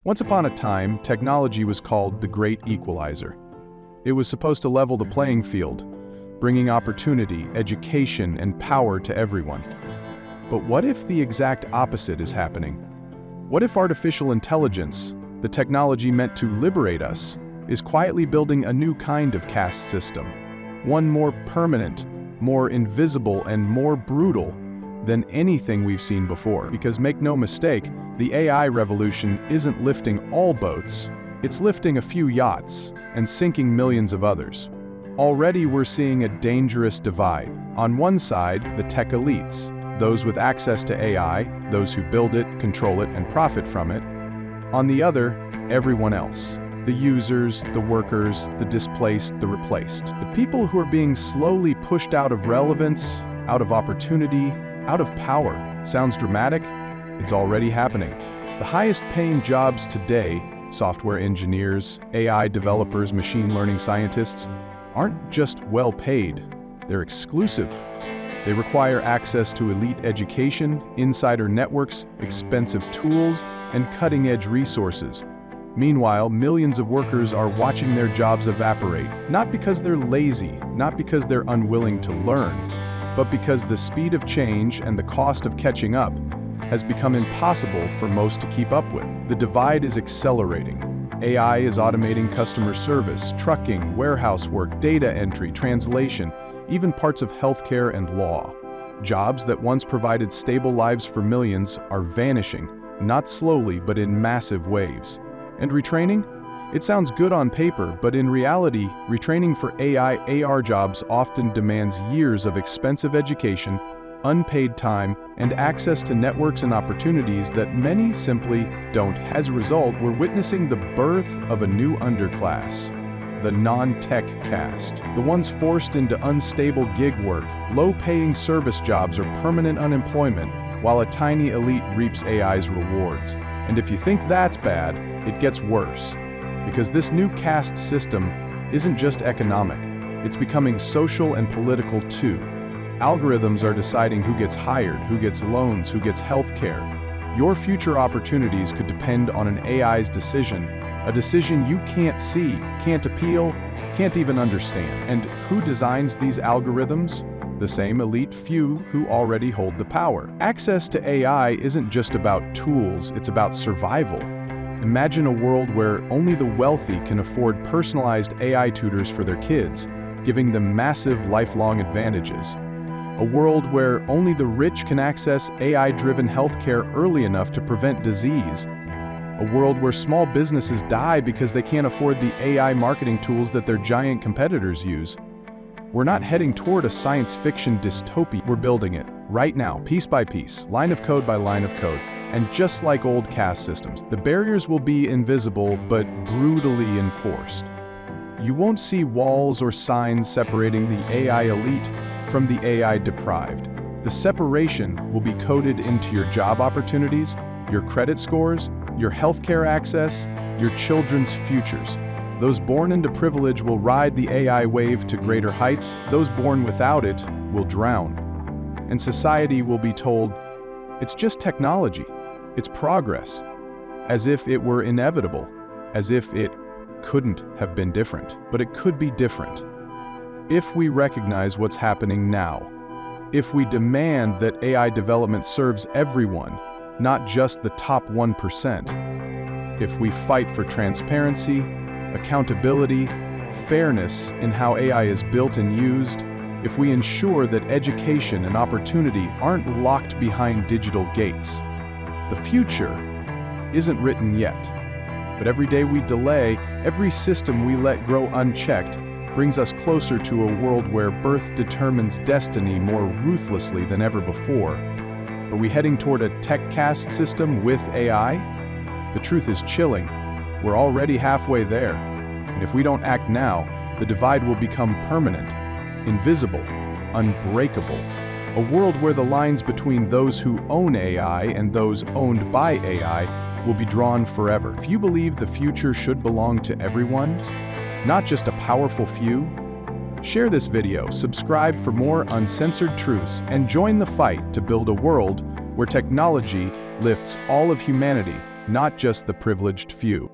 Once upon a time, technology was called the Great Equalizer. It was supposed to level the playing field, bringing opportunity, education, and power to everyone. But what if the exact opposite is happening? What if artificial intelligence, the technology meant to liberate us, is quietly building a new kind of caste system? One more permanent, more invisible, and more brutal than anything we've seen before. Because make no mistake, the AI revolution isn't lifting all boats, it's lifting a few yachts and sinking millions of others. Already we're seeing a dangerous divide. On one side, the tech elites, those with access to AI, those who build it, control it, and profit from it. On the other, everyone else. The users, the workers, the displaced, the replaced. The people who are being slowly pushed out of relevance, out of opportunity, out of power. Sounds dramatic? It's already happening. The highest paying jobs today, software engineers, AI developers, machine learning scientists, aren't just well paid, they're exclusive. They require access to elite education, insider networks, expensive tools, and cutting-edge resources. Meanwhile, millions of workers are watching their jobs evaporate, not because they're lazy, not because they're unwilling to learn, but because the speed of change and the cost of catching up has become impossible for most to keep up with. The divide is accelerating. AI is automating customer service, trucking, warehouse work, data entry, translation, even parts of healthcare and law. Jobs that once provided stable lives for millions are vanishing, not slowly but in massive waves. And retraining? It sounds good on paper, but in reality, retraining for AI/AR jobs often demands years of expensive education, unpaid time, and access to networks and opportunities that many simply don't have. As a result, we're witnessing the birth of a new underclass, the non-tech caste. The ones forced into unstable gig work, low-paying service jobs, or permanent unemployment, while a tiny elite reaps AI's rewards. And if you think that's bad, it gets worse. Because this new caste system isn't just economic, it's becoming social and political too. Algorithms are deciding who gets hired, who gets loans, who gets health care. Your future opportunities could depend on an AI's decision, a decision you can't see, can't appeal, can't even understand. And who designs these algorithms? The same elite few who already hold the power. Access to AI isn't just about tools, it's about survival. Imagine a world where only the wealthy can afford personalized AI tutors for their kids, giving them massive lifelong advantages. A world where only the rich can access AI-driven healthcare early enough to prevent disease. A world where small businesses die because they can't afford the AI marketing tools that their giant competitors use. We're not heading toward a science fiction dystopia, we're building it, right now, piece by piece, line of code by line of code. And just like old caste systems, the barriers will be invisible but brutally enforced. You won't see walls or signs separating the AI elite from the AI deprived. The separation will be coded into your job opportunities, your credit scores, your healthcare access, your children's futures. Those born into privilege will ride the AI wave to greater heights. Those born without it will drown. And society will be told, it's just technology. It's progress, as if it were inevitable, as if it couldn't have been different. But it could be different. If we recognize what's happening now, if we demand that AI development serves everyone, not just the top 1%, if we fight for transparency, accountability, fairness in how AI is built and used, if we ensure that education and opportunity aren't locked behind digital gates. The future isn't written yet, but every day we delay, every system we let grow unchecked, brings us closer to a world where birth determines destiny more ruthlessly than ever before. Are we heading toward a tech caste system with AI? The truth is chilling. We're already halfway there. And if we don't act now, the divide will become permanent, invisible, unbreakable. A world where the lines between those who own AI and those owned by AI will be drawn forever. If you believe the future should belong to everyone, not just a powerful few, share this video, subscribe for more uncensored truths, and join the fight to build a world where technology lifts all of humanity, not just the privileged few.